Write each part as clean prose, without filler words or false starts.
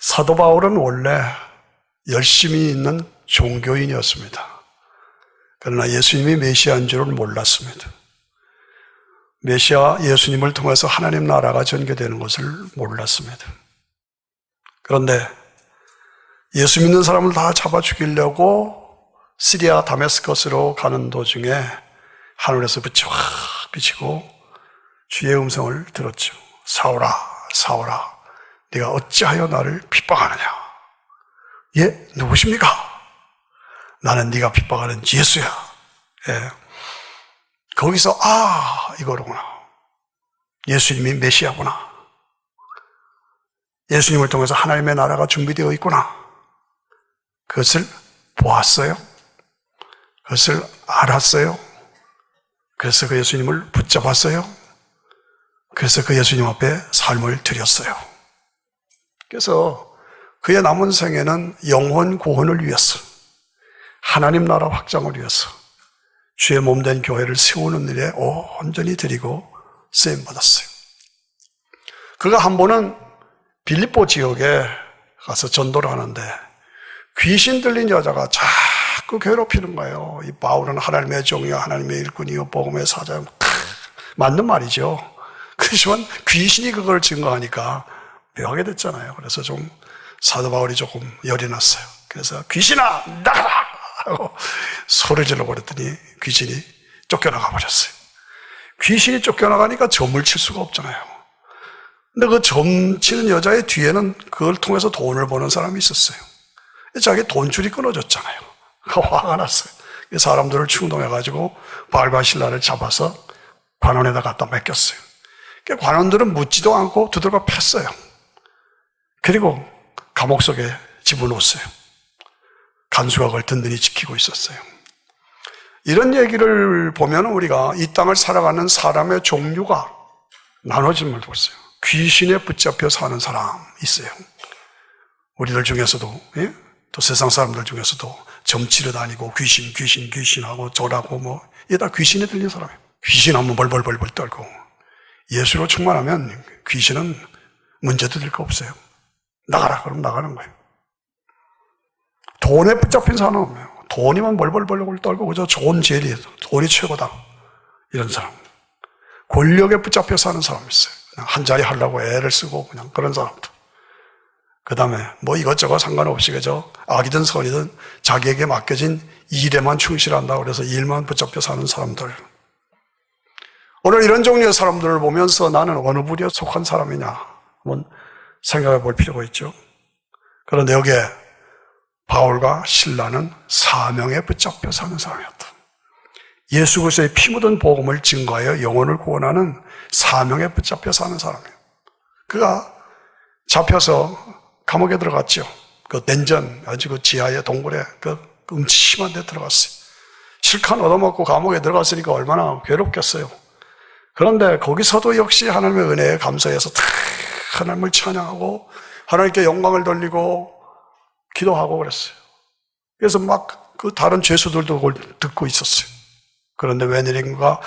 사도 바울은 원래 열심히 있는 종교인이었습니다. 그러나 예수님이 메시아인 줄은 몰랐습니다. 메시아 예수님을 통해서 하나님 나라가 전개되는 것을 몰랐습니다. 그런데 예수 믿는 사람을 다 잡아 죽이려고 시리아 다메스커스로 가는 도중에 하늘에서 빛이 확 비치고 주의 음성을 들었죠. 사울아, 사울아, 네가 어찌하여 나를 핍박하느냐? 예, 누구십니까? 나는 네가 핍박하는 예수야. 예. 거기서 이거로구나. 예수님이 메시아구나. 예수님을 통해서 하나님의 나라가 준비되어 있구나. 그것을 보았어요. 그것을 알았어요. 그래서 그 예수님을 붙잡았어요. 그래서 그 예수님 앞에 삶을 드렸어요. 그래서 그의 남은 생애는 영혼 구원을 위해서, 하나님 나라 확장을 위해서 주의 몸된 교회를 세우는 일에 온전히 드리고 쓰임받았어요. 그가 한 번은 빌립보 지역에 가서 전도를 하는데 귀신 들린 여자가 자꾸 괴롭히는 거예요. 이 바울은 하나님의 종이요, 하나님의 일꾼이요, 복음의 사자요. 맞는 말이죠. 그렇지만 귀신이 그걸 증거하니까 묘하게 됐잖아요. 그래서 좀 사도 바울이 조금 열이 났어요. 그래서 귀신아 나가라! 하고 소리 질러버렸더니 귀신이 쫓겨나가 버렸어요. 귀신이 쫓겨나가니까 점을 칠 수가 없잖아요. 근데 그 점 치는 여자의 뒤에는 그걸 통해서 돈을 버는 사람이 있었어요. 자기 돈줄이 끊어졌잖아요. 화가 났어요. 사람들을 충동해가지고 바울과 실라를 잡아서 관원에다 갖다 맡겼어요. 관원들은 묻지도 않고 두들겨 팼어요. 그리고 감옥 속에 집어넣었어요. 간수가 그걸 든든히 지키고 있었어요. 이런 얘기를 보면 우리가 이 땅을 살아가는 사람의 종류가 나눠짐을 보세요. 귀신에 붙잡혀 사는 사람 있어요. 우리들 중에서도, 예? 또 세상 사람들 중에서도 점치러 다니고 귀신하고 절하고 이게 다 귀신에 들린 사람이에요. 귀신하면 벌벌벌벌 떨고 예수로 충만하면 귀신은 문제도 될 거 없어요. 나가라 그럼 나가는 거예요. 돈에 붙잡힌 사람은 없네요. 돈이면 벌벌벌벌 떨고 그저 좋은 제리, 돈이 최고다 이런 사람. 권력에 붙잡혀 사는 사람이 있어요. 그냥 한 자리 하려고 애를 쓰고 그냥 그런 사람들. 그 다음에 이것저것 상관없이 그저 악이든 선이든 자기에게 맡겨진 일에만 충실한다고 그래서 일만 붙잡혀 사는 사람들. 오늘 이런 종류의 사람들을 보면서 나는 어느 부류에 속한 사람이냐 한번 생각해 볼 필요가 있죠. 그런데 여기에 바울과 실라는 사명에 붙잡혀 사는 사람이었다. 예수 그리스도의 피 묻은 복음을 증거하여 영혼을 구원하는 사명에 붙잡혀 사는 사람이에요. 그가 잡혀서 감옥에 들어갔죠. 그 덴전, 아주 그 지하의 동굴에 그 음침한 데 들어갔어요. 실컷 얻어먹고 감옥에 들어갔으니까 얼마나 괴롭겠어요. 그런데 거기서도 역시 하나님의 은혜에 감사해서 다 하나님을 찬양하고 하나님께 영광을 돌리고 기도하고 그랬어요. 그래서 막 그 다른 죄수들도 그걸 듣고 있었어요. 그런데 웬일인가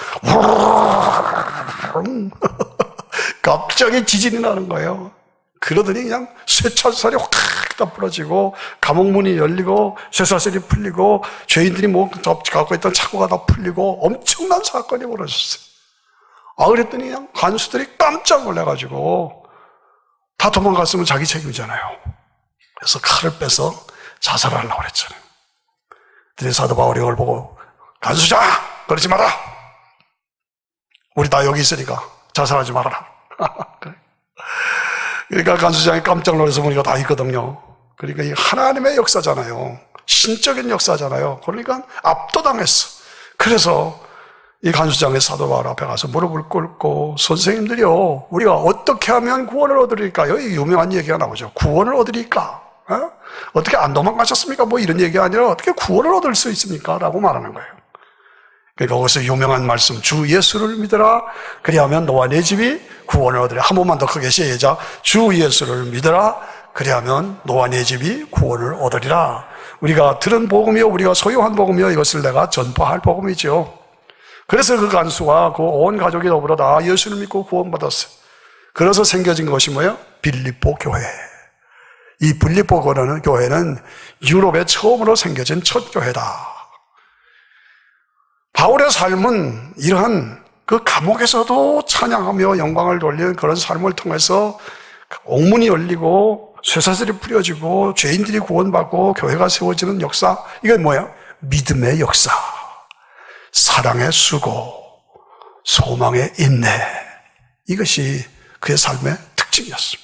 갑자기 지진이 나는 거예요. 그러더니 그냥 쇠철살이 확 다 부러지고 감옥문이 열리고 쇠사슬이 풀리고 죄인들이 갖고 있던 차고가 다 풀리고 엄청난 사건이 벌어졌어요. 그랬더니 그냥 간수들이 깜짝 놀라가지고 다 도망갔으면 자기 책임이잖아요. 그래서 칼을 빼서 자살하려고 그랬잖아요. 그랬더니 사도 바울이 그걸 보고 간수장! 그러지 마라! 우리 다 여기 있으니까 자살하지 말아라. 그러니까 간수장이 깜짝 놀라서 보니까 다 있거든요. 그러니까 이 하나님의 역사잖아요. 신적인 역사잖아요. 그러니까 압도당했어. 그래서 이 간수장의 사도 바울 앞에 가서 무릎을 꿇고 선생님들이요, 우리가 어떻게 하면 구원을 얻으리까? 여기 유명한 얘기가 나오죠. 구원을 얻으리까? 어떻게 안 도망가셨습니까? 이런 얘기가 아니라 어떻게 구원을 얻을 수 있습니까? 라고 말하는 거예요. 그러니까 거기서 유명한 말씀, 주 예수를 믿어라. 그리하면 너와 내 집이 구원을 얻으리라. 한 번만 더 크게 시작. 주 예수를 믿어라. 그리하면 너와 내 집이 구원을 얻으리라. 우리가 들은 복음이요, 우리가 소유한 복음이요, 이것을 내가 전파할 복음이죠. 그래서 그 간수와 그 온 가족이 더불어 다 예수를 믿고 구원받았어요. 그래서 생겨진 것이 뭐예요? 빌립보 교회. 이 빌립보라는 교회는 유럽에 처음으로 생겨진 첫 교회다. 바울의 삶은 이러한 그 감옥에서도 찬양하며 영광을 돌리는 그런 삶을 통해서 옥문이 열리고 쇠사슬이 뿌려지고 죄인들이 구원받고 교회가 세워지는 역사, 이건 뭐야? 믿음의 역사, 사랑의 수고, 소망의 인내, 이것이 그의 삶의 특징이었습니다.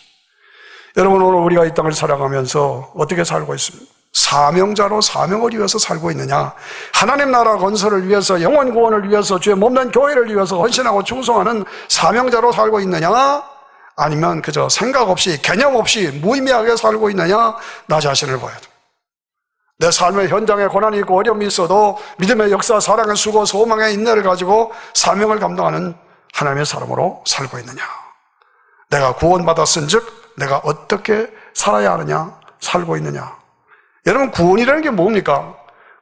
여러분, 오늘 우리가 이 땅을 살아가면서 어떻게 살고 있습니까? 사명자로 사명을 위해서 살고 있느냐? 하나님 나라 건설을 위해서, 영혼 구원을 위해서, 주의 몸된 교회를 위해서 헌신하고 충성하는 사명자로 살고 있느냐? 아니면 그저 생각 없이, 개념 없이 무의미하게 살고 있느냐? 나 자신을 봐야 돼. 내 삶의 현장에 고난이 있고 어려움이 있어도 믿음의 역사, 사랑의 수고, 소망의 인내를 가지고 사명을 감당하는 하나님의 사람으로 살고 있느냐? 내가 구원받았은즉 내가 어떻게 살아야 하느냐? 살고 있느냐? 여러분, 구원이라는 게 뭡니까?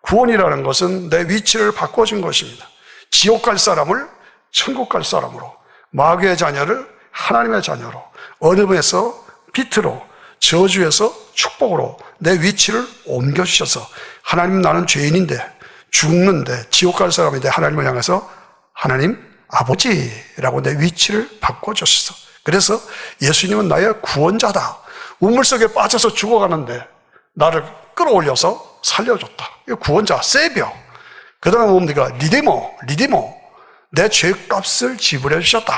구원이라는 것은 내 위치를 바꿔준 것입니다. 지옥 갈 사람을 천국 갈 사람으로, 마귀의 자녀를 하나님의 자녀로, 어둠에서 빛으로, 저주에서 축복으로 내 위치를 옮겨주셔서, 하나님, 나는 죄인인데, 죽는데, 지옥 갈 사람인데 하나님을 향해서 하나님 아버지라고 내 위치를 바꿔주셔서, 그래서 예수님은 나의 구원자다. 우물 속에 빠져서 죽어가는데 나를 끌어올려서 살려줬다. 이거 구원자, 세비어. 그 다음에 뭡니까? 리디머. 내 죄값을 지불해 주셨다.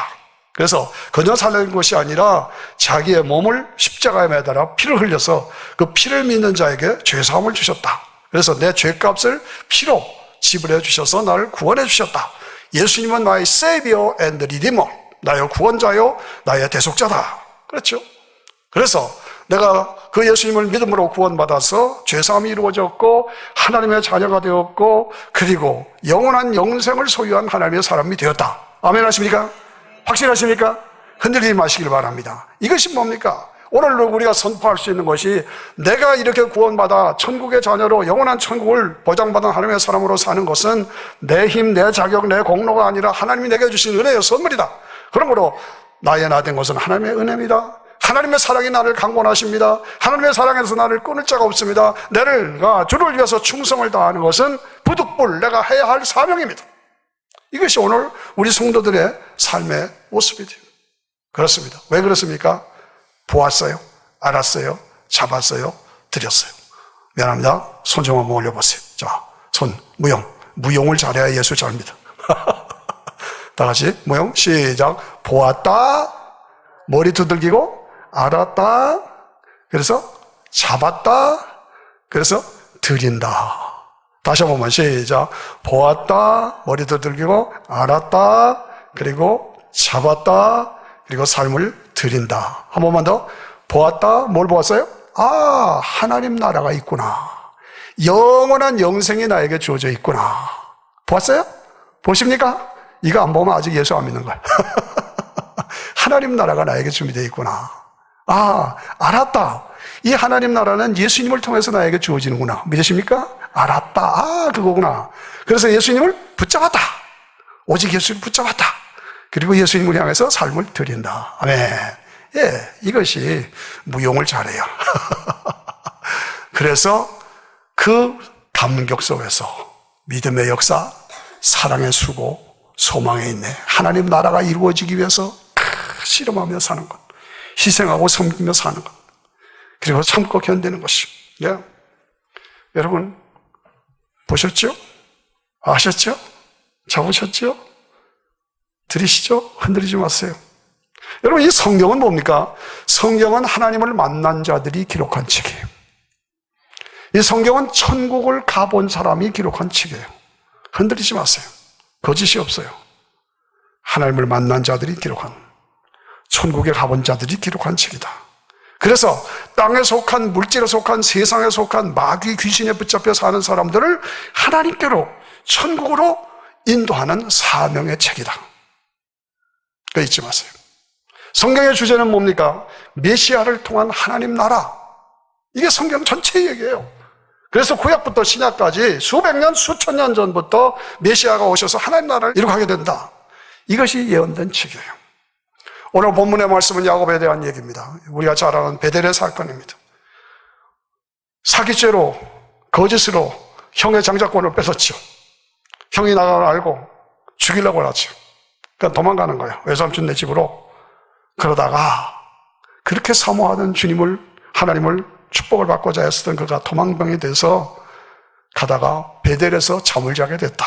그래서 그저 살린 것이 아니라 자기의 몸을 십자가에 매달아 피를 흘려서 그 피를 믿는 자에게 죄사함을 주셨다. 그래서 내 죄값을 피로 지불해 주셔서 나를 구원해 주셨다. 예수님은 나의 세비어 앤드 리디머, 나의 구원자요, 나의 대속자다. 그렇죠? 그래서 내가 그 예수님을 믿음으로 구원받아서 죄사함이 이루어졌고 하나님의 자녀가 되었고 그리고 영원한 영생을 소유한 하나님의 사람이 되었다. 아멘 하십니까? 확실하십니까? 흔들리지 마시길 바랍니다. 이것이 뭡니까? 오늘 우리가 선포할 수 있는 것이 내가 이렇게 구원받아 천국의 자녀로 영원한 천국을 보장받은 하나님의 사람으로 사는 것은 내 힘, 내 자격, 내 공로가 아니라 하나님이 내게 주신 은혜의 선물이다. 그러므로 나의 나 된 것은 하나님의 은혜입니다. 하나님의 사랑이 나를 강권하십니다. 하나님의 사랑에서 나를 끊을 자가 없습니다. 내가 주를 위해서 충성을 다하는 것은 부득불 내가 해야 할 사명입니다. 이것이 오늘 우리 성도들의 삶의 모습이 돼요. 그렇습니다. 왜 그렇습니까? 보았어요, 알았어요, 잡았어요, 드렸어요. 미안합니다. 손 좀 한번 올려보세요. 자, 손, 무용을 잘해야 예수 잘 믿어. 다 같이 무용 시작. 보았다, 머리 두들기고, 알았다, 그래서 잡았다, 그래서 드린다. 다시 한 번만 시작. 보았다, 머리 두들기고, 알았다, 그리고 잡았다, 그리고 삶을 드린다. 한 번만 더. 보았다, 뭘 보았어요? 아, 하나님 나라가 있구나. 영원한 영생이 나에게 주어져 있구나. 보았어요? 보십니까? 이거 안 보면 아직 예수 안 믿는 거야. 하나님 나라가 나에게 준비되어 있구나. 아, 알았다. 이 하나님 나라는 예수님을 통해서 나에게 주어지는구나. 믿으십니까? 알았다. 아, 그거구나. 그래서 예수님을 붙잡았다. 오직 예수님을 붙잡았다. 그리고 예수님을 향해서 삶을 드린다. 아멘. 예, 이것이 무용을 잘해요. 그래서 그 감격 속에서 믿음의 역사, 사랑의 수고, 소망의 인내, 하나님 나라가 이루어지기 위해서 씨름하며 사는 것, 희생하고 섬기며 사는 것, 그리고 참고 견디는 것이. 예. 여러분 보셨죠? 아셨죠? 잡으셨죠? 들으시죠? 흔들리지 마세요. 여러분, 이 성경은 뭡니까? 성경은 하나님을 만난 자들이 기록한 책이에요. 이 성경은 천국을 가본 사람이 기록한 책이에요. 흔들리지 마세요. 거짓이 없어요. 하나님을 만난 자들이 기록한, 천국에 가본 자들이 기록한 책이다. 그래서 땅에 속한, 물질에 속한, 세상에 속한 마귀 귀신에 붙잡혀 사는 사람들을 하나님께로, 천국으로 인도하는 사명의 책이다. 그거 잊지 마세요. 성경의 주제는 뭡니까? 메시아를 통한 하나님 나라. 이게 성경 전체의 얘기예요. 그래서 구약부터 신약까지 수백 년, 수천 년 전부터 메시아가 오셔서 하나님 나라를 이룩하게 된다. 이것이 예언된 책이에요. 오늘 본문의 말씀은 야곱에 대한 얘기입니다. 우리가 잘 아는 베델의 사건입니다. 사기죄로, 거짓으로 형의 장자권을 뺏었죠. 형이 나가는 걸 알고 죽이려고 하죠. 그러니까 도망가는 거예요. 외삼촌네 집으로. 그러다가 그렇게 사모하던 주님을, 하나님을 축복을 받고자 했었던 그가 도망병이 돼서 가다가 베델에서 잠을 자게 됐다.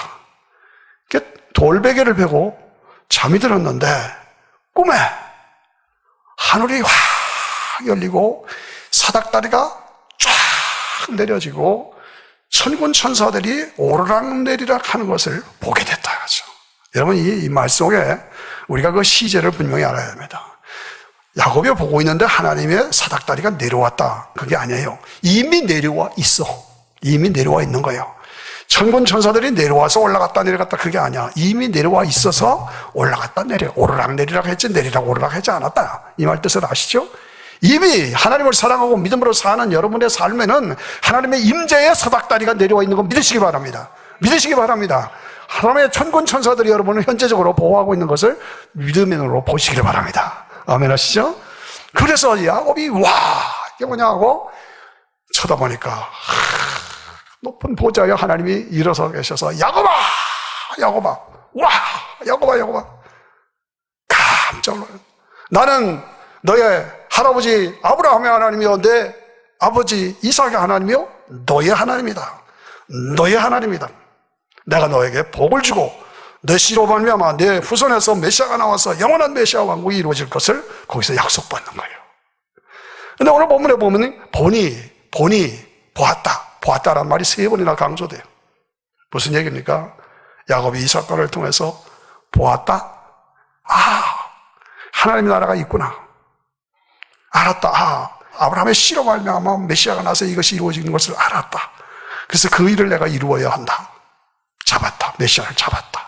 돌베개를 베고 잠이 들었는데 꿈에 하늘이 확 열리고 사닥다리가 쫙 내려지고 천군 천사들이 오르락내리락 하는 것을 보게 됐다. 그렇죠? 여러분, 이 말씀 속에 우리가 그 시제를 분명히 알아야 합니다. 야곱이 보고 있는데 하나님의 사닥다리가 내려왔다. 그게 아니에요. 이미 내려와 있어. 이미 내려와 있는 거예요. 천군 천사들이 내려와서 올라갔다 내려갔다 그게 아니야. 이미 내려와 있어서 올라갔다 내려, 오르락내리락 했지 내리락 오르락 하지 않았다. 이 말 뜻을 아시죠? 이미 하나님을 사랑하고 믿음으로 사는 여러분의 삶에는 하나님의 임재의 사닥다리가 내려와 있는 거 믿으시기 바랍니다. 믿으시기 바랍니다. 하나님의 천군 천사들이 여러분을 현재적으로 보호하고 있는 것을 믿음으로 보시기를 바랍니다. 아멘 하시죠? 그래서 야곱이 와 이게 뭐냐 하고 쳐다보니까 높은 보좌에 하나님이 일어서 계셔서 야곱아 야곱아 와 야곱아 야곱아 깜짝 놀라요. 나는 너의 할아버지 아브라함의 하나님이요 내 아버지 이삭의 하나님이요 너의 하나님이다. 너의 하나님이다. 내가 너에게 복을 주고 내 씨로 말미암아 내 후손에서 메시아가 나와서 영원한 메시아 왕국이 이루어질 것을 거기서 약속받는 거예요. 근데 오늘 본문에 보면 보니 보았다라는 말이 3번이나 강조돼요. 무슨 얘기입니까? 야곱이 이삭과를 통해서 보았다. 하나님의 나라가 있구나. 알았다. 아브라함의 씨로 말미암아 메시아가 나서 이것이 이루어지는 것을 알았다. 그래서 그 일을 내가 이루어야 한다. 잡았다. 메시아를 잡았다.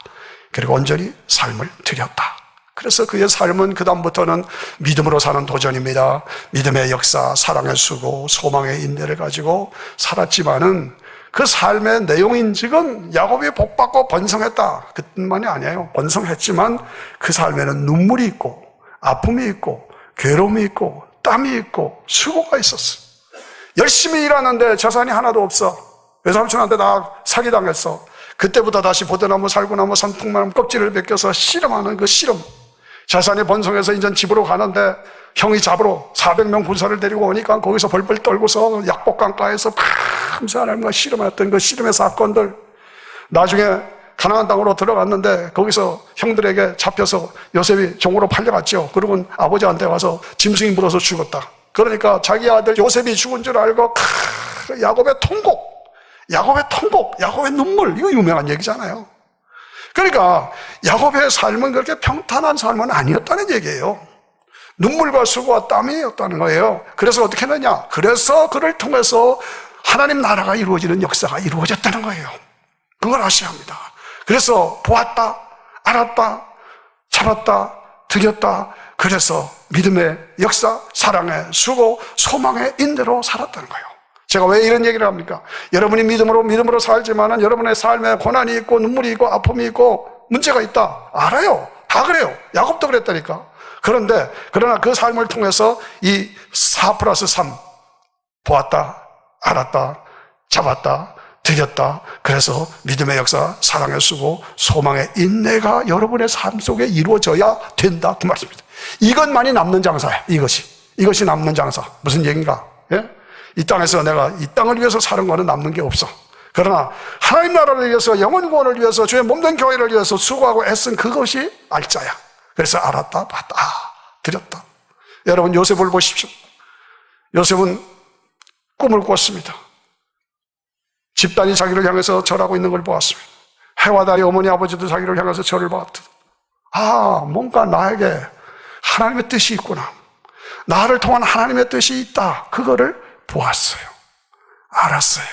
그리고 온전히 삶을 드렸다. 그래서 그의 삶은 그 다음부터는 믿음으로 사는 도전입니다. 믿음의 역사, 사랑의 수고, 소망의 인내를 가지고 살았지만은 그 삶의 내용인즉은 야곱이 복받고 번성했다. 그 뜻만이 아니에요. 번성했지만 그 삶에는 눈물이 있고 아픔이 있고 괴로움이 있고 땀이 있고 수고가 있었어. 열심히 일하는데 재산이 하나도 없어. 외삼촌한테 나 사기당했어. 그때부터 다시 보드나무, 살구나무, 산풍나무 껍질을 벗겨서 씨름하는 그 씨름. 재산이 번성해서 이제 집으로 가는데 형이 잡으러 400명 군사를 데리고 오니까 거기서 벌벌 떨고서 약복강가에서 밤새 하나님과 씨름했던 그 씨름의 사건들. 나중에 가나안 땅으로 들어갔는데 거기서 형들에게 잡혀서 요셉이 종으로 팔려갔죠. 그러고 아버지한테 와서 짐승이 물어서 죽었다. 그러니까 자기 아들 요셉이 죽은 줄 알고 야곱의 통곡, 야곱의 눈물, 이거 유명한 얘기잖아요. 그러니까 야곱의 삶은 그렇게 평탄한 삶은 아니었다는 얘기예요. 눈물과 수고와 땀이었다는 거예요. 그래서 어떻게 했느냐? 그래서 그를 통해서 하나님 나라가 이루어지는 역사가 이루어졌다는 거예요. 그걸 아셔야 합니다. 그래서 보았다, 알았다, 잡았다, 드렸다. 그래서 믿음의 역사, 사랑의 수고, 소망의 인내로 살았다는 거예요. 제가 왜 이런 얘기를 합니까? 여러분이 믿음으로 살지만은 여러분의 삶에 고난이 있고 눈물이 있고 아픔이 있고 문제가 있다. 알아요. 다 그래요. 야곱도 그랬다니까. 그러나 그 삶을 통해서 이 4+3 보았다, 알았다, 잡았다, 드렸다. 그래서 믿음의 역사, 사랑의 수고, 소망의 인내가 여러분의 삶 속에 이루어져야 된다. 그 말씀입니다. 이것만이 남는 장사야. 이것이 남는 장사. 무슨 얘기인가? 예? 이 땅에서 내가 이 땅을 위해서 사는 거는 남는 게 없어. 그러나 하나님 나라를 위해서, 영원 구원을 위해서, 주의 몸된 교회를 위해서 수고하고 애쓴 그것이 알짜야. 그래서 알았다, 봤다, 드렸다. 여러분 요셉을 보십시오. 요셉은 꿈을 꿨습니다. 집단이 자기를 향해서 절하고 있는 걸 보았습니다. 해와 달이 어머니 아버지도 자기를 향해서 절을 받았다. 뭔가 나에게 하나님의 뜻이 있구나. 나를 통한 하나님의 뜻이 있다. 그거를 보았어요. 알았어요.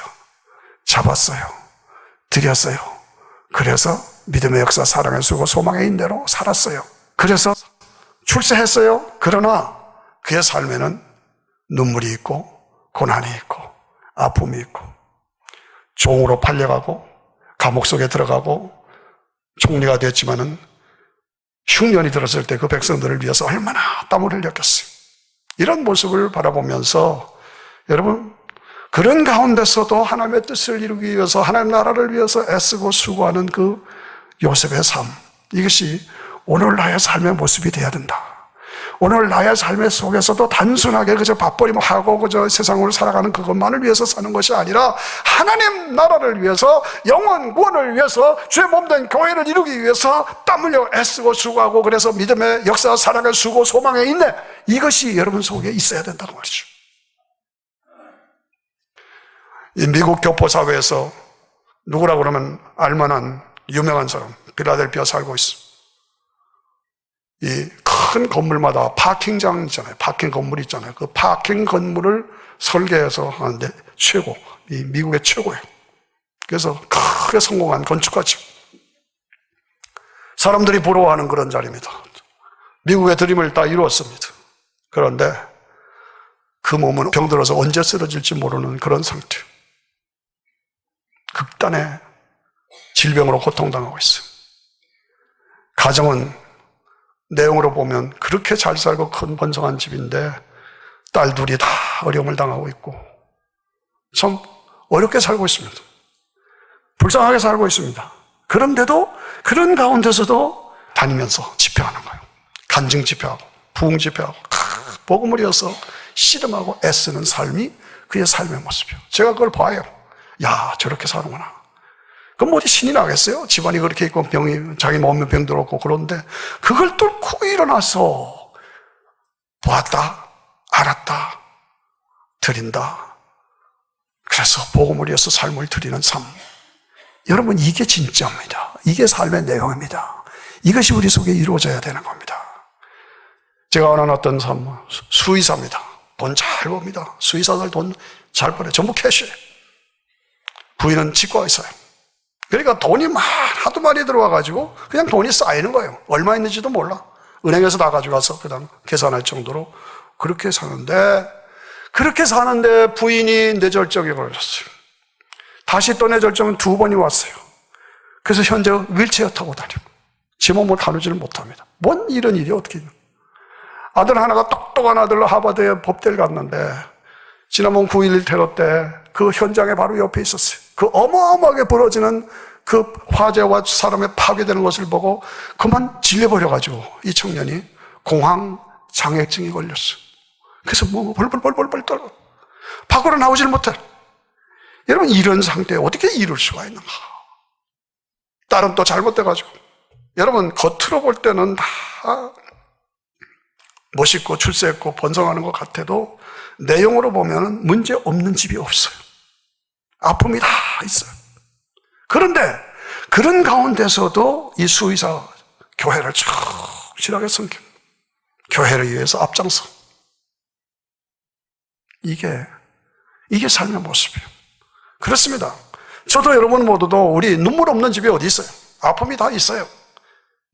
잡았어요. 드렸어요. 그래서 믿음의 역사, 사랑의 수고, 소망의 인내로 살았어요. 그래서 출세했어요. 그러나 그의 삶에는 눈물이 있고 고난이 있고 아픔이 있고 종으로 팔려가고 감옥 속에 들어가고 총리가 됐지만은 흉년이 들었을 때 그 백성들을 위해서 얼마나 땀을 흘렸겠어요. 이런 모습을 바라보면서 여러분 그런 가운데서도 하나님의 뜻을 이루기 위해서 하나님 나라를 위해서 애쓰고 수고하는 그 요셉의 삶, 이것이 오늘 나의 삶의 모습이 되어야 된다. 오늘 나의 삶의 속에서도 단순하게 그저 밥벌이하고 그저 세상으로 살아가는 그것만을 위해서 사는 것이 아니라 하나님 나라를 위해서, 영원 구원을 위해서, 주의 몸된 교회를 이루기 위해서 땀 흘려 애쓰고 수고하고, 그래서 믿음의 역사, 사랑의 수고, 소망의 인내, 이것이 여러분 속에 있어야 된다고 말이죠. 이 미국 교포사회에서 누구라 그러면 알만한 유명한 사람, 필라델피아 살고 있어. 이 큰 건물마다 파킹장 있잖아요. 파킹 건물 있잖아요. 그 파킹 건물을 설계해서 하는데 최고, 이 미국의 최고예요. 그래서 크게 성공한 건축가죠. 사람들이 부러워하는 그런 자리입니다. 미국의 드림을 다 이루었습니다. 그런데 그 몸은 병들어서 언제 쓰러질지 모르는 그런 상태. 극단의 질병으로 고통당하고 있어요. 가정은 내용으로 보면 그렇게 잘 살고 큰 번성한 집인데 딸 둘이 다 어려움을 당하고 있고 참 어렵게 살고 있습니다. 불쌍하게 살고 있습니다. 그런데도 그런 가운데서도 다니면서 집회하는 거예요. 간증 집회하고 부흥 집회하고 복음을 이어서 씨름하고 애쓰는 삶이 그의 삶의 모습이에요. 제가 그걸 봐요. 야, 저렇게 사는구나. 그럼 어디 신이 나겠어요? 집안이 그렇게 있고 병이, 자기 몸에 병 들었고. 그런데 그걸 뚫고 일어나서 보았다, 알았다, 드린다. 그래서 복음을 위해서 삶을 드리는 삶. 여러분, 이게 진짜입니다. 이게 삶의 내용입니다. 이것이 우리 속에 이루어져야 되는 겁니다. 제가 아는 어떤 삶, 수의사입니다. 돈 잘 법니다. 수의사들 돈 잘 벌어요. 전부 캐시예요. 부인은 치과의사예요. 그러니까 돈이 하도 많이 들어와가지고 그냥 돈이 쌓이는 거예요. 얼마 있는지도 몰라. 은행에서 다 가져가서 그냥 계산할 정도로 그렇게 사는데, 그렇게 사는데 부인이 뇌절정에 걸렸어요. 다시 또 뇌절정은 2번이 왔어요. 그래서 현재 휠체어 타고 다니고 제 몸을 다루지를 못합니다. 뭔 이런 일이 어떻게 있나. 아들 하나가 똑똑한 아들로 하버드에 법대를 갔는데 지난번 9.11 테러 때 그 현장에 바로 옆에 있었어요. 그 어마어마하게 벌어지는 그 화재와 사람의 파괴되는 것을 보고 그만 질려버려가지고 이 청년이 공황 장애증이 걸렸어요. 그래서 뭐 벌벌 떨고 밖으로 나오질 못해. 여러분, 이런 상태에 어떻게 이룰 수가 있는가. 딸은 또 잘못돼가지고, 여러분, 겉으로 볼 때는 다 멋있고 출세했고 번성하는 것 같아도 내용으로 보면 문제 없는 집이 없어요. 아픔이 다 있어요. 그런데 그런 가운데서도 이 수의사 교회를 충실하게 섬깁니다. 교회를 위해서 앞장서. 이게 삶의 모습이에요. 그렇습니다. 저도 여러분 모두도 우리 눈물 없는 집이 어디 있어요? 아픔이 다 있어요.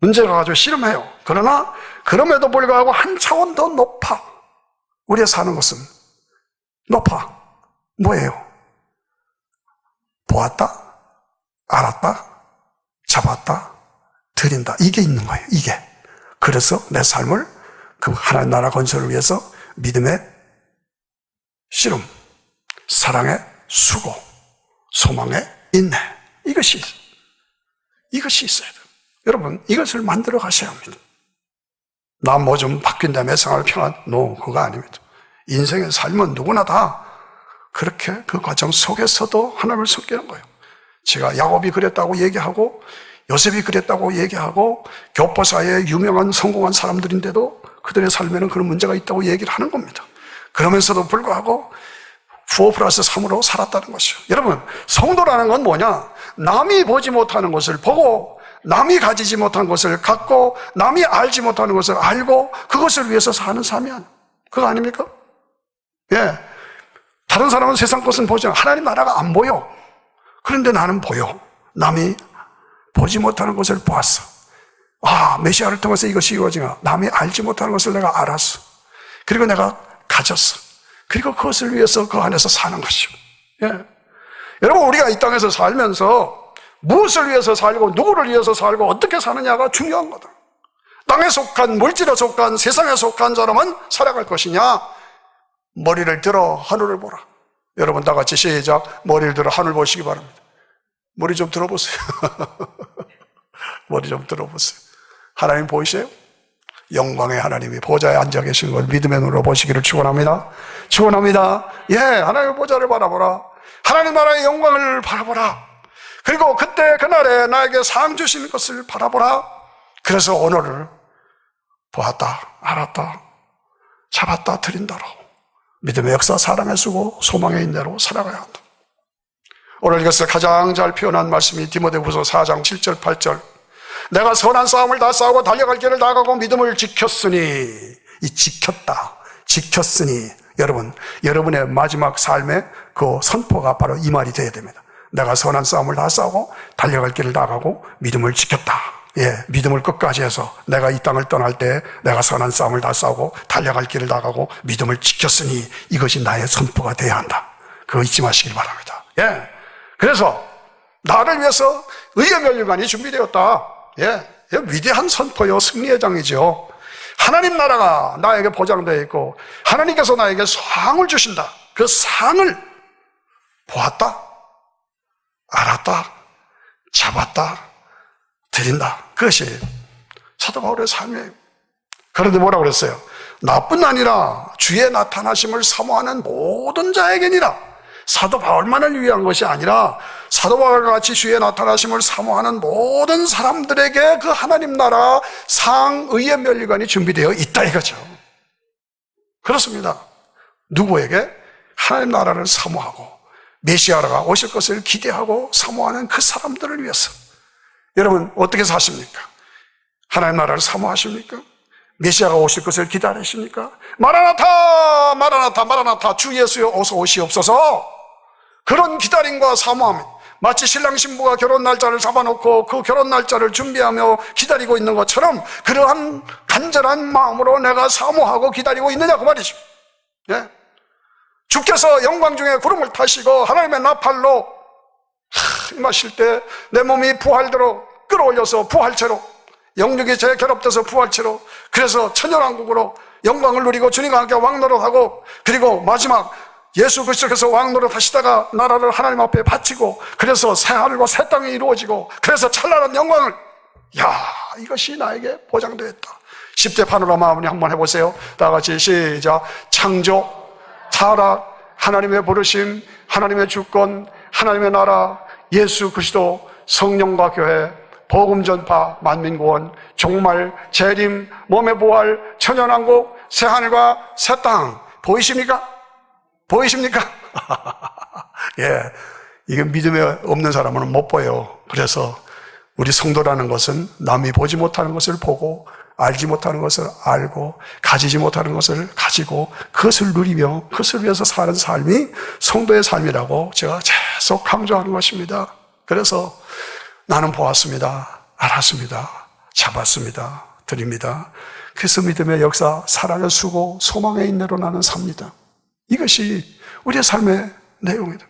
문제가 가지고 씨름해요. 그러나 그럼에도 불구하고 한 차원 더 높아. 우리가 사는 것은 높아. 뭐예요? 보았다, 알았다, 잡았다, 드린다. 이게 있는 거예요. 이게. 그래서 내 삶을 그 하나님 나라 건설을 위해서 믿음의 씨름, 사랑의 수고, 소망의 인내. 이것이 있어야 돼요. 여러분, 이것을 만들어 가셔야 합니다. 나 뭐 좀 바뀐다며 생활 평안? 그거 아닙니다. 인생의 삶은 누구나 다 그렇게 그 과정 속에서도 하나님을 섬기는 거예요. 제가 야곱이 그랬다고 얘기하고 요셉이 그랬다고 얘기하고 교포사에 유명한 성공한 사람들인데도 그들의 삶에는 그런 문제가 있다고 얘기를 하는 겁니다. 그러면서도 불구하고 4+3으로 살았다는 것이요. 여러분, 성도라는 건 뭐냐? 남이 보지 못하는 것을 보고, 남이 가지지 못한 것을 갖고, 남이 알지 못하는 것을 알고, 그것을 위해서 사는 삶이 아니에요. 그거 아닙니까? 예. 다른 사람은 세상 것은 보지 않아. 하나님 나라가 안 보여. 그런데 나는 보여. 남이 보지 못하는 것을 보았어. 메시아를 통해서 이것이 이루어지나. 남이 알지 못하는 것을 내가 알았어. 그리고 내가 가졌어. 그리고 그것을 위해서 그 안에서 사는 것이요. 예. 여러분, 우리가 이 땅에서 살면서 무엇을 위해서 살고 누구를 위해서 살고 어떻게 사느냐가 중요한 거다. 땅에 속한, 물질에 속한, 세상에 속한 사람은 살아갈 것이냐? 머리를 들어 하늘을 보라. 여러분 다 같이 시작. 머리를 들어 하늘 보시기 바랍니다. 머리 좀 들어보세요. 머리 좀 들어보세요. 하나님 보이세요? 영광의 하나님이 보좌에 앉아 계신 걸 믿음의 눈으로 보시기를 축원합니다. 축원합니다. 예, 하나님의 보좌를 바라보라. 하나님 나라의 영광을 바라보라. 그리고 그때 그날에 나에게 상 주시는 것을 바라보라. 그래서 오늘을 보았다, 알았다, 잡았다, 드린다로 믿음의 역사, 사랑의 수고, 소망의 인내로 살아가야 한다. 오늘 이것을 가장 잘 표현한 말씀이 디모데후서 4장 7절 8절. 내가 선한 싸움을 다 싸우고 달려갈 길을 나가고 믿음을 지켰으니, 이 지켰으니 여러분, 여러분의 마지막 삶의 그 선포가 바로 이 말이 되어야 됩니다. 내가 선한 싸움을 다 싸우고 달려갈 길을 나가고 믿음을 지켰다. 예, 믿음을 끝까지 해서 내가 이 땅을 떠날 때 내가 선한 싸움을 다 싸우고 달려갈 길을 나가고 믿음을 지켰으니 이것이 나의 선포가 되어야 한다. 그거 잊지 마시길 바랍니다. 예, 그래서 나를 위해서 의의 멸류관이 준비되었다. 예, 위대한 선포요, 승리의 장이죠. 하나님 나라가 나에게 보장되어 있고 하나님께서 나에게 상을 주신다. 그 상을 보았다, 알았다, 잡았다, 드린다. 그것이 사도 바울의 삶이에요. 그런데 뭐라고 그랬어요? 나뿐 아니라 주의 나타나심을 사모하는 모든 자에게니라. 사도 바울만을 위한 것이 아니라 사도 바울과 같이 주의 나타나심을 사모하는 모든 사람들에게 그 하나님 나라 상, 의의 멸류관이 준비되어 있다 이거죠. 그렇습니다. 누구에게? 하나님 나라를 사모하고 메시아가 오실 것을 기대하고 사모하는 그 사람들을 위해서. 여러분 어떻게 사십니까? 하나님 나라를 사모하십니까? 메시아가 오실 것을 기다리십니까? 마라나타, 마라나타, 마라나타, 주 예수여 어서 오시옵소서. 그런 기다림과 사모함, 마치 신랑 신부가 결혼 날짜를 잡아놓고 그 결혼 날짜를 준비하며 기다리고 있는 것처럼 그러한 간절한 마음으로 내가 사모하고 기다리고 있느냐 그 말이죠. 예? 주께서 영광 중에 구름을 타시고 하나님의 나팔로 임하실 때 내 몸이 부활대로 끌어올려서 부활체로, 영육이 재결합돼서 부활체로, 그래서 천연왕국으로 영광을 누리고 주님과 함께 왕노릇하고, 그리고 마지막 예수 그리스도께서 왕노릇 하시다가 나라를 하나님 앞에 바치고, 그래서 새 하늘과 새 땅이 이루어지고, 그래서 찬란한 영광을, 이것이 나에게 보장되었다. 10대 파노라마 한번 해보세요. 다 같이 시작. 창조, 타락, 하나님의 부르심, 하나님의 주권, 하나님의 나라, 예수 그리스도, 성령과 교회, 복음 전파, 만민 구원, 종말, 재림, 몸의 부활, 천연왕국, 새 하늘과 새 땅. 보이십니까? 보이십니까? 예, 이게 믿음이 없는 사람은 못 보여요. 그래서 우리 성도라는 것은 남이 보지 못하는 것을 보고, 알지 못하는 것을 알고, 가지지 못하는 것을 가지고, 그것을 누리며 그것을 위해서 사는 삶이 성도의 삶이라고 제가 계속 강조하는 것입니다. 그래서 나는 보았습니다, 알았습니다, 잡았습니다, 드립니다. 그래서 믿음의 역사, 사랑의 수고, 소망의 인내로 나는 삽니다. 이것이 우리의 삶의 내용입니다.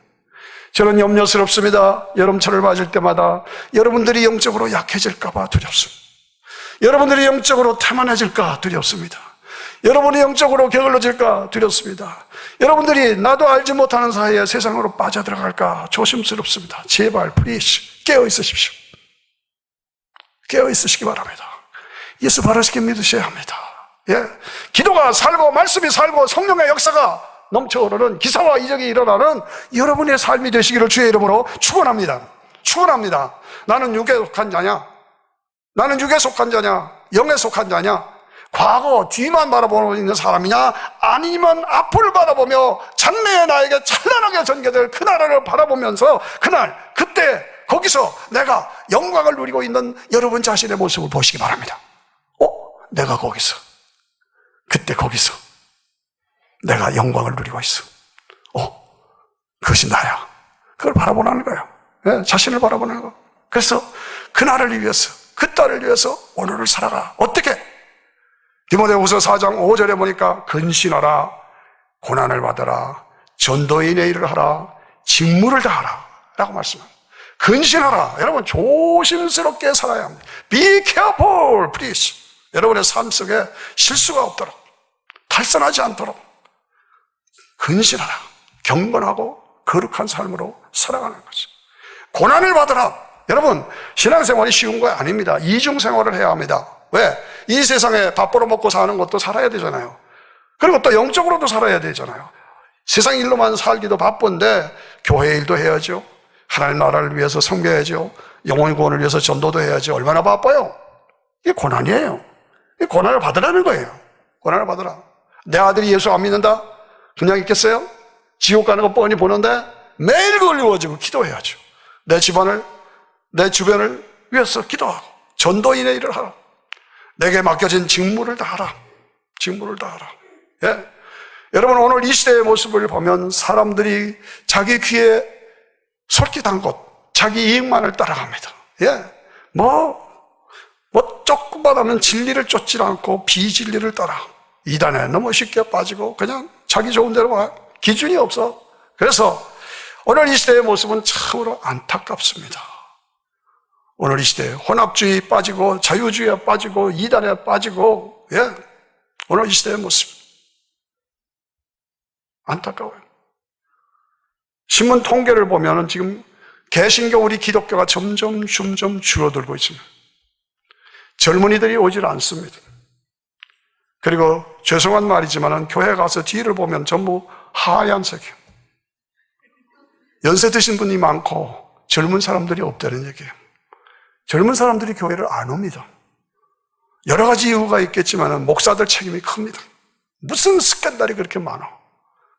저는 염려스럽습니다. 여름철을 맞을 때마다 여러분들이 영적으로 약해질까 봐 두렵습니다. 여러분들이 영적으로 태만해질까 두렵습니다. 여러분이 영적으로 게을러질까 두렵습니다. 여러분들이 나도 알지 못하는 사이에 세상으로 빠져들어갈까 조심스럽습니다. 제발 플리즈 깨어 있으십시오. 깨어 있으시기 바랍니다. 예수 바르시게 믿으셔야 합니다. 예, 기도가 살고 말씀이 살고 성령의 역사가 넘쳐오르는 기사와 이적이 일어나는 여러분의 삶이 되시기를 주의 이름으로 축원합니다. 축원합니다. 나는 육에 속한 자냐? 나는 육에 속한 자냐? 영에 속한 자냐? 과거 뒤만 바라보고 있는 사람이냐? 아니면 앞을 바라보며 장래에 나에게 찬란하게 전개될 그 나라를 바라보면서 그때 거기서 내가 영광을 누리고 있는 여러분 자신의 모습을 보시기 바랍니다. 내가 거기서, 그때 거기서 내가 영광을 누리고 있어. 그것이 나야. 그걸 바라보라는 거예요. 네, 자신을 바라보는 거. 그래서 그날을 위해서, 그 딸을 위해서 오늘을 살아가. 어떻게? 디모데후서 4장 5절에 보니까 근신하라, 고난을 받아라, 전도인의 일을 하라, 직무를 다하라 라고 말씀합니다. 근신하라. 여러분 조심스럽게 살아야 합니다. Be careful, please. 여러분의 삶 속에 실수가 없도록, 탈선하지 않도록 근신하라. 경건하고 거룩한 삶으로 살아가는 거죠. 고난을 받으라. 여러분, 신앙생활이 쉬운 거 아닙니다. 이중생활을 해야 합니다. 왜? 이 세상에 밥 벌어 먹고 사는 것도 살아야 되잖아요. 그리고 또 영적으로도 살아야 되잖아요. 세상 일로만 살기도 바쁜데 교회 일도 해야죠. 하나님 나라를 위해서 섬겨야죠. 영혼의 구원을 위해서 전도도 해야죠. 얼마나 바빠요? 이게 고난이에요. 이 고난을 받으라는 거예요. 고난을 받으라. 내 아들이 예수 안 믿는다? 그냥 있겠어요? 지옥 가는 거 뻔히 보는데 매일 그걸 이루어지고 기도해야죠. 내 집안을, 내 주변을 위해서 기도하고 전도인의 일을 하라. 내게 맡겨진 직무를 다하라. 직무를 다하라. 예? 여러분, 오늘 이 시대의 모습을 보면 사람들이 자기 귀에 솔깃한 것, 자기 이익만을 따라갑니다. 예? 조금만 하면 진리를 쫓지 않고 비진리를 따라. 이단에 너무 쉽게 빠지고 그냥 자기 좋은 대로 와. 기준이 없어. 그래서 오늘 이 시대의 모습은 참으로 안타깝습니다. 오늘 이 시대에 혼합주의 빠지고 자유주의에 빠지고 이단에 빠지고, 예? 오늘 이 시대의 모습 안타까워요. 신문 통계를 보면 지금 개신교 우리 기독교가 점점 줄어들고 있습니다. 젊은이들이 오질 않습니다. 그리고 죄송한 말이지만 교회 가서 뒤를 보면 전부 하얀색이에요. 연세 드신 분이 많고 젊은 사람들이 없다는 얘기예요. 젊은 사람들이 교회를 안 옵니다. 여러 가지 이유가 있겠지만 목사들 책임이 큽니다. 무슨 스캔들이 그렇게 많아?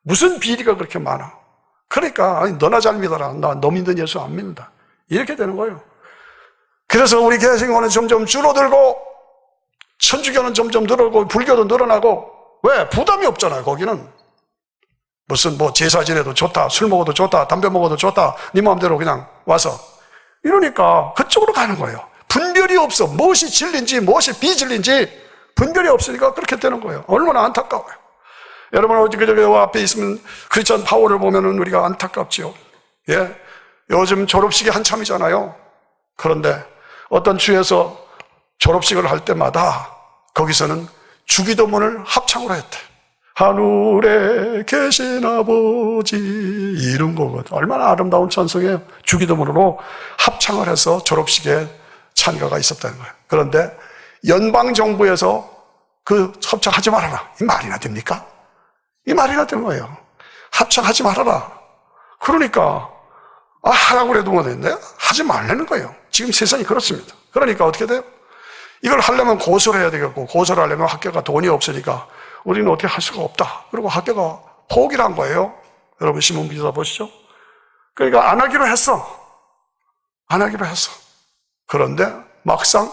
무슨 비리가 그렇게 많아? 그러니까 너나 잘 믿어라. 나 너 믿는 예수 안 믿는다. 이렇게 되는 거예요. 그래서 우리 개신교는 점점 줄어들고 천주교는 점점 늘어나고 불교도 늘어나고. 왜? 부담이 없잖아요. 거기는 무슨 제사 지내도 좋다, 술 먹어도 좋다, 담배 먹어도 좋다, 네 마음대로 그냥 와서 이러니까 그쪽으로 가는 거예요. 분별이 없어. 무엇이 진리인지 무엇이 비진리인지 분별이 없으니까 그렇게 되는 거예요. 얼마나 안타까워요. 여러분, 어저께 앞에 있으면 크리스천 파워를 보면은 우리가 안타깝지요. 예, 요즘 졸업식이 한참이잖아요. 그런데 어떤 주에서 졸업식을 할 때마다 거기서는 주기도문을 합창으로 했대. 하늘에 계신 아버지, 이런 거거든. 얼마나 아름다운 찬송이에요. 주기도문으로 합창을 해서 졸업식에 참가가 있었다는 거예요. 그런데 연방정부에서 그 합창하지 말아라. 이 말이나 됩니까? 이 말이나 된 거예요. 합창하지 말아라. 그러니까 하라고 그래도 못했는데 하지 말라는 거예요. 지금 세상이 그렇습니다. 그러니까 어떻게 돼요? 이걸 하려면 고소를 해야 되겠고, 고소를 하려면 학교가 돈이 없으니까 우리는 어떻게 할 수가 없다. 그리고 학교가 포기를 한 거예요. 여러분 신문 기사 보시죠. 그러니까 안 하기로 했어. 안 하기로 했어. 그런데 막상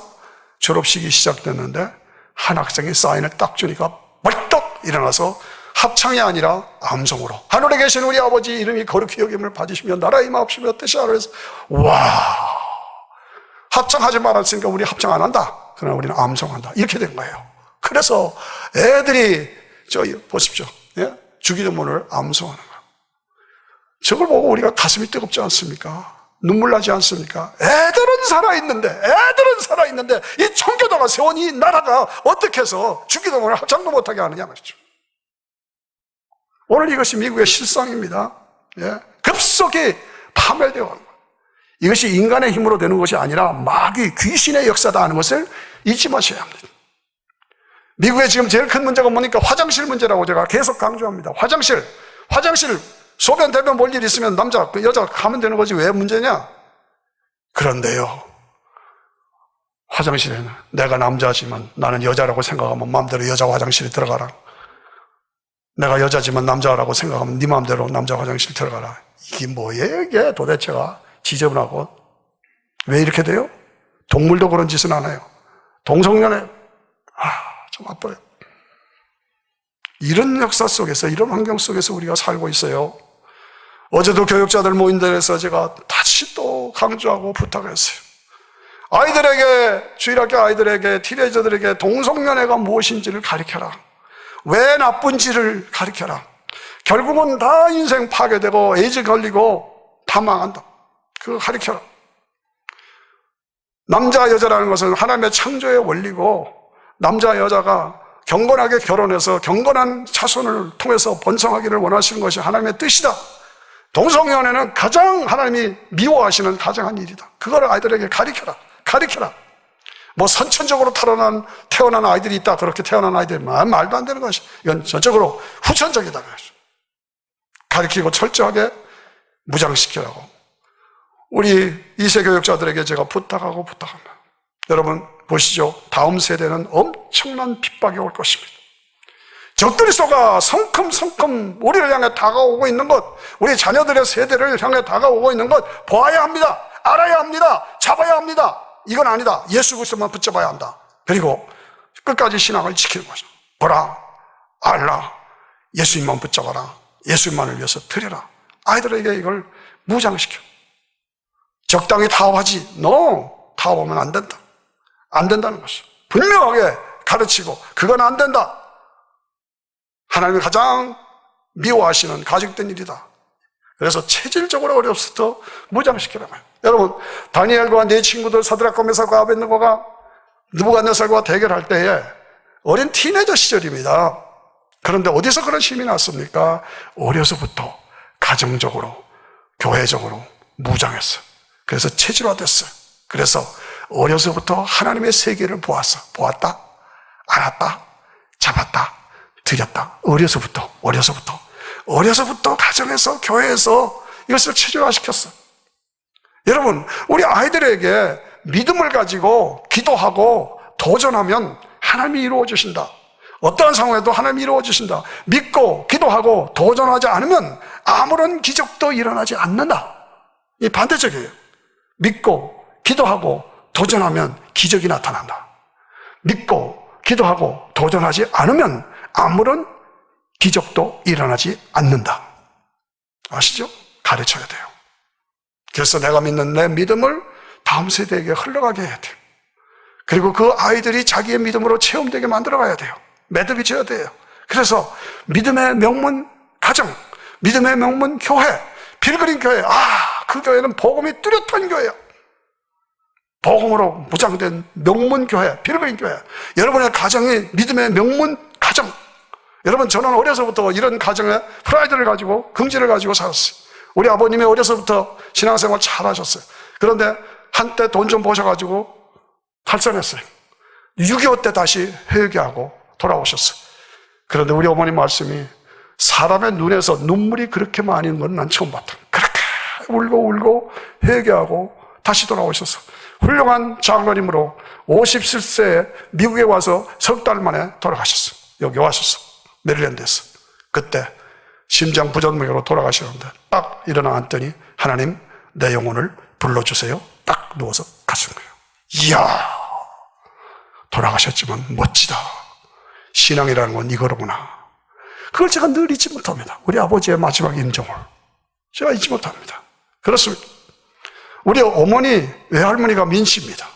졸업식이 시작됐는데 한 학생이 사인을 딱 주니까 벌떡 일어나서 합창이 아니라 암송으로, 하늘에 계신 우리 아버지 이름이 거룩히 여김을 받으시며 나라 임하옵시며 뜻이 하라 해서, 와, 합창하지 말았으니까 우리 합창 안 한다. 그러나 우리는 암송한다. 이렇게 된 거예요. 그래서 애들이 보십시오. 예? 주기도문을 암송하는 거예요. 저걸 보고 우리가 가슴이 뜨겁지 않습니까? 눈물 나지 않습니까? 애들은 살아있는데 이 청교도가 세운 이 나라가 어떻게 해서 주기도문을 합창도 못하게 하느냐 말이죠. 오늘 이것이 미국의 실상입니다. 예? 급속히 파멸되어 가는 거예요. 이것이 인간의 힘으로 되는 것이 아니라 마귀, 귀신의 역사다 하는 것을 잊지 마셔야 합니다. 미국의 지금 제일 큰 문제가 뭡니까? 화장실 문제라고 제가 계속 강조합니다. 화장실 소변 대변 볼 일 있으면 남자, 여자 가면 되는 거지 왜 문제냐? 그런데요, 화장실에는 내가 남자지만 나는 여자라고 생각하면 마음대로 여자 화장실에 들어가라. 내가 여자지만 남자라고 생각하면 네 마음대로 남자 화장실 들어가라. 이게 뭐예요 이게 도대체가? 지저분하고. 왜 이렇게 돼요? 동물도 그런 짓은 안 해요. 동성연애 좀 아파요. 이런 역사 속에서, 이런 환경 속에서 우리가 살고 있어요. 어제도 교육자들 모임들에서 제가 다시 또 강조하고 부탁했어요. 아이들에게, 주일학교 아이들에게, 티네이저들에게 동성연애가 무엇인지를 가르쳐라. 왜 나쁜지를 가르쳐라. 결국은 다 인생 파괴되고 에이즈 걸리고 다 망한다. 그거 가르쳐라. 남자 여자라는 것은 하나님의 창조의 원리고, 남자 여자가 경건하게 결혼해서 경건한 자손을 통해서 번성하기를 원하시는 것이 하나님의 뜻이다. 동성연애는 가장 하나님이 미워하시는 가장한 일이다. 그거를 아이들에게 가르쳐라. 뭐 선천적으로 태어난 아이들이 있다. 그렇게 태어난 아이들이 말도 안 되는 것이. 이건 전적으로 후천적이다. 가르치고 철저하게 무장시키라고. 우리 2세 교육자들에게 제가 부탁합니다. 여러분 보시죠. 다음 세대는 엄청난 핍박이 올 것입니다. 적그리스도가 성큼성큼 우리를 향해 다가오고 있는 것, 우리 자녀들의 세대를 향해 다가오고 있는 것 보아야 합니다. 알아야 합니다. 잡아야 합니다. 이건 아니다. 예수 그리스도만 붙잡아야 한다. 그리고 끝까지 신앙을 지키는 거죠. 보라, 알라, 예수님만 붙잡아라. 예수님만을 위해서 드려라. 아이들에게 이걸 무장시켜. 적당히 타협하지. No, 타협하면 안 된다. 안 된다는 것이죠. 분명하게 가르치고 그건 안 된다. 하나님이 가장 미워하시는 가증된 일이다. 그래서 체질적으로 어렸을 때부터 무장시키라고요. 여러분, 다니엘과 네 친구들 사드락과 메삭과 아벳느고가 느부갓네살과 대결할 때에 어린 티네저 시절입니다. 그런데 어디서 그런 힘이 났습니까? 어려서부터 가정적으로, 교회적으로 무장했어요. 그래서 체질화됐어요. 그래서 어려서부터 하나님의 세계를 보았다, 알았다, 잡았다, 드렸다. 어려서부터 가정에서, 교회에서 이것을 체질화시켰어요. 여러분, 우리 아이들에게 믿음을 가지고 기도하고 도전하면 하나님이 이루어주신다. 어떠한 상황에도 하나님이 이루어주신다. 믿고 기도하고 도전하지 않으면 아무런 기적도 일어나지 않는다. 이 반대적이에요. 믿고 기도하고 도전하면 기적이 나타난다. 믿고 기도하고 도전하지 않으면 아무런 기적도 일어나지 않는다. 아시죠? 가르쳐야 돼요. 그래서 내가 믿는 내 믿음을 다음 세대에게 흘러가게 해야 돼요. 그리고 그 아이들이 자기의 믿음으로 체험되게 만들어가야 돼요. 매듭이 져야 돼요. 그래서 믿음의 명문 가정, 믿음의 명문 교회, 빌그림 교회, 그 교회는 복음이 뚜렷한 교회예요. 복음으로 무장된 명문 교회, 빌그림 교회. 여러분의 가정이 믿음의 명문 가정. 여러분, 저는 어려서부터 이런 가정에 프라이드를 가지고, 긍지를 가지고 살았어요. 우리 아버님이 어려서부터 신앙생활 잘 하셨어요. 그런데 한때 돈 좀 버셔가지고 탈선했어요. 6.25 때 다시 회개하고 돌아오셨어요. 그런데 우리 어머님 말씀이 사람의 눈에서 눈물이 그렇게 많이 있는 건 난 처음 봤다. 그렇게 울고 회개하고 다시 돌아오셨어요. 훌륭한 장로님으로 57세에 미국에 와서 석 달 만에 돌아가셨어요. 여기 와셨어요. 메릴랜드에서. 그때 심장 부전무혈로 돌아가셨는데 딱 일어나 앉더니 하나님, 내 영혼을 불러주세요. 딱 누워서 가신 거예요. 이야, 돌아가셨지만 멋지다. 신앙이라는 건 이거로구나. 그걸 제가 늘 잊지 못합니다. 우리 아버지의 마지막 임종을 제가 잊지 못합니다. 그렇습니다. 우리 어머니 외할머니가 민씨입니다.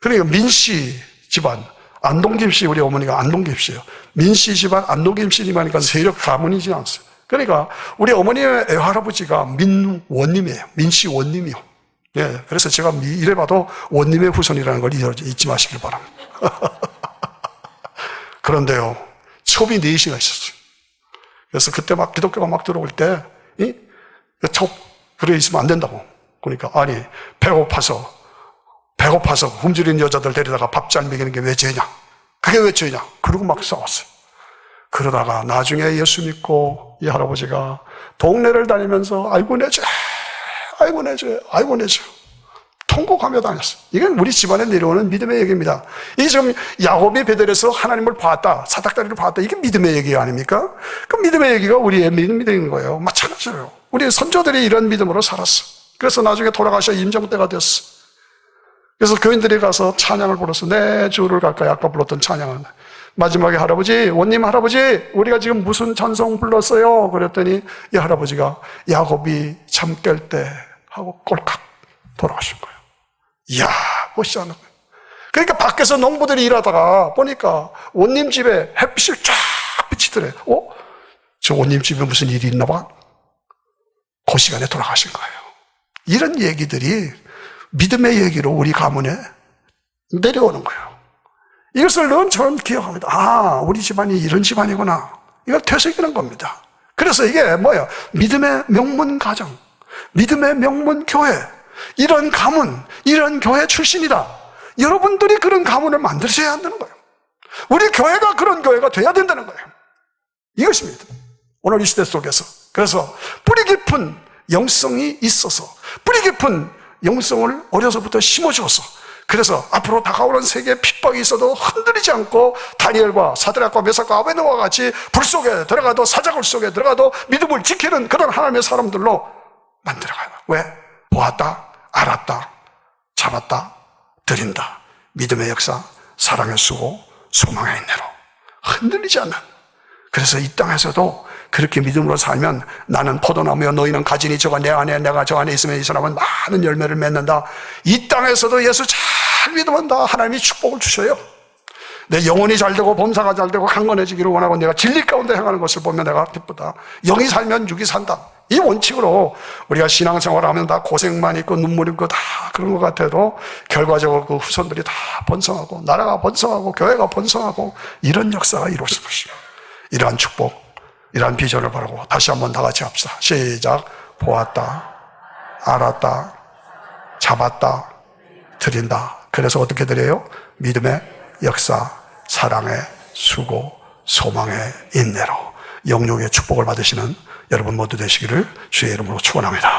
그러니까 민씨 집안, 안동김 씨, 우리 어머니가 안동김 씨예요. 민씨 집안 안동김 씨님하니까 세력 가문이지 않습니다. 그러니까 우리 어머니의 외할아버지가 민원님이에요. 민씨 원님이요. 예, 그래서 제가 이래봐도 원님의 후손이라는 걸 잊지 마시길 바랍니다. 그런데요, 첩이 4시가 있었어요. 그래서 그때 막 기독교가 막 들어올 때, 첩, 그래 있으면 안 된다고. 그러니까, 아니, 배고파서 굶주린 여자들 데리다가 밥 잘 먹이는 게 왜 죄냐? 그게 왜 죄냐? 그러고 막 싸웠어요. 그러다가 나중에 예수 믿고 이 할아버지가 동네를 다니면서 아이고 내 죄, 통곡하며 다녔어요. 이건 우리 집안에 내려오는 믿음의 얘기입니다. 이게 지금 야곱이 베델에서 하나님을 봤다, 사닥다리를 봤다, 이게 믿음의 얘기 아닙니까? 그 믿음의 얘기가 우리의 믿음이 되는 거예요. 마찬가지예요. 우리 선조들이 이런 믿음으로 살았어. 그래서 나중에 돌아가셔 임종 때가 됐어. 그래서 교인들이 가서 찬양을 불렀어. 내 주를 갈까요? 아까 불렀던 찬양은. 마지막에 할아버지, 원님 할아버지, 우리가 지금 무슨 찬송 불렀어요? 그랬더니 이 할아버지가 야곱이 잠 깰 때 하고 꼴깍 돌아가신 거예요. 이야, 멋있지 않은 거예요. 그러니까 밖에서 농부들이 일하다가 보니까 원님 집에 햇빛이 쫙 비치더래. 저 원님 집에 무슨 일이 있나 봐? 그 시간에 돌아가신 거예요. 이런 얘기들이 믿음의 얘기로 우리 가문에 내려오는 거예요. 이것을 넌처럼 기억합니다. 아, 우리 집안이 이런 집안이구나. 이걸 되새기는 겁니다. 그래서 이게 뭐예요? 믿음의 명문 가정, 믿음의 명문 교회, 이런 가문, 이런 교회 출신이다. 여러분들이 그런 가문을 만드셔야 한다는 거예요. 우리 교회가 그런 교회가 돼야 된다는 거예요. 이것입니다. 오늘 이 시대 속에서. 그래서 뿌리 깊은 영성이 있어서, 뿌리 깊은 영성을 어려서부터 심어주어서, 그래서 앞으로 다가오는 세계에 핍박이 있어도 흔들리지 않고 다니엘과 사드락과 메삭과 아베노와 같이 불 속에 들어가도, 사자굴 속에 들어가도 믿음을 지키는 그런 하나님의 사람들로 만들어가요. 왜? 보았다, 알았다, 잡았다, 드린다. 믿음의 역사, 사랑의 수고, 소망의 인내로 흔들리지 않는. 그래서 이 땅에서도 그렇게 믿음으로 살면 나는 포도나무여 너희는 가지니 저가 내 안에 내가 저 안에 있으면 이 사람은 많은 열매를 맺는다. 이 땅에서도 예수 잘 믿으면 다 하나님이 축복을 주셔요. 내 영혼이 잘 되고 범사가 잘 되고 강건해지기를 원하고 내가 진리 가운데 행하는 것을 보면 내가 기쁘다. 영이 살면 육이 산다. 이 원칙으로 우리가 신앙생활을 하면 다 고생만 있고 눈물 있고 다 그런 것 같아도 결과적으로 그 후손들이 다 번성하고 나라가 번성하고 교회가 번성하고 이런 역사가 이루어질 것입니다. 이러한 축복, 이러한 비전을 바라고 다시 한번 다 같이 합시다. 시작. 보았다, 알았다, 잡았다, 드린다. 그래서 어떻게 드려요? 믿음의 역사, 사랑의 수고, 소망의 인내로 영육의 축복을 받으시는 여러분 모두 되시기를 주의 이름으로 축원합니다.